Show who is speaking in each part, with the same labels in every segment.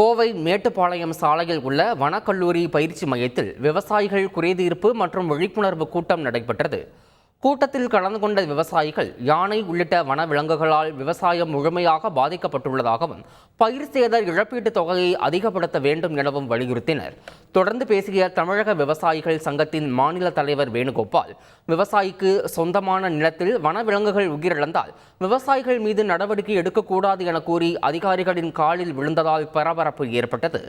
Speaker 1: கோவை மேட்டுப்பாளையம் சாலையில் உள்ள வனக்கல்லூரி பயிற்சி மையத்தில் விவசாயிகள் குறைதீர்ப்பு மற்றும் விழிப்புணர்வு கூட்டம் நடைபெற்றது. கூட்டத்தில் கலந்து கொண்ட விவசாயிகள் யானை உள்ளிட்ட வனவிலங்குகளால் விவசாயம் முழுமையாக பாதிக்கப்பட்டுள்ளதாகவும் பயிர் சேத இழப்பீட்டுத் தொகையை அதிகப்படுத்த வேண்டும் எனவும் வலியுறுத்தினர். தொடர்ந்து பேசிய தமிழக விவசாயிகள் சங்கத்தின் மாநில தலைவர் வேணுகோபால், விவசாயிக்கு சொந்தமான நிலத்தில் வனவிலங்குகள் உயிரிழந்தால் விவசாயிகள் மீது நடவடிக்கை எடுக்கக்கூடாது என கூறி அதிகாரிகளின் காலில் விழுந்ததால் பரபரப்பு ஏற்பட்டது.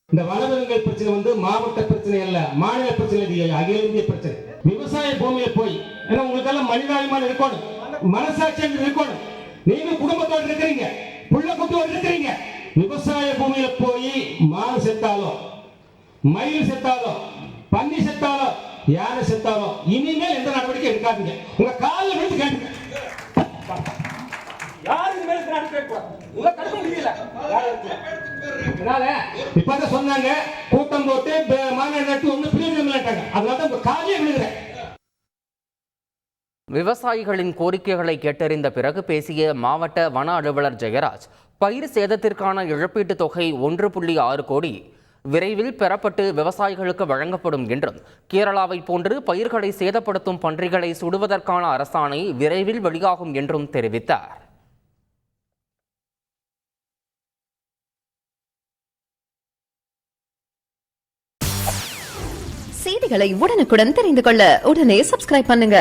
Speaker 2: இந்த வனவிலங்குகள் பிரச்சனை மாவட்ட பிரச்சனை அல்ல, மாநில பிரச்சனை, அகில இந்திய பிரச்சனை. விவசாய பூமியை போய் ஏன்னா உங்களுக்கு எல்லாம் மனிதாபிமானம் இருக்கணும், மனசாட்சி இருக்கணும். நீங்க குடும்பத்தோடு இருக்கிறீங்க, புள்ள குட்டியோடு இருக்கிறீங்க. விவசாய பூமியில போய் மாடு செத்தாலோ, மயில் செத்தாலோ, பன்னி செத்தாலோ, யானை செத்தாலோ இனிமேல் எந்த நடவடிக்கை எடுக்காதீங்க. உங்க காலில் விழுந்து கேட்டுங்க. சொன்னாங்க கூட்டம் போட்டு
Speaker 1: விவசாயிகளின் கோரிக்கைகளை கேட்டறிந்த பிறகு பேசிய மாவட்ட வன அலுவலர் ஜெயராஜ், பயிர் சேதத்திற்கான இழப்பீட்டுத் தொகை 1.6 கோடி விரைவில் பெறப்பட்டு விவசாயிகளுக்கு வழங்கப்படும் என்றும், கேரளாவை போன்று பயிர்களை சேதப்படுத்தும் பன்றிகளை சுடுவதற்கான அரசாணை விரைவில் வெளியாகும் என்றும் தெரிவித்தார்.
Speaker 3: செய்திகளை உடனுக்குடன் தெரிந்து கொள்ள உடனே சப்ஸ்கிரைப் பண்ணுங்க.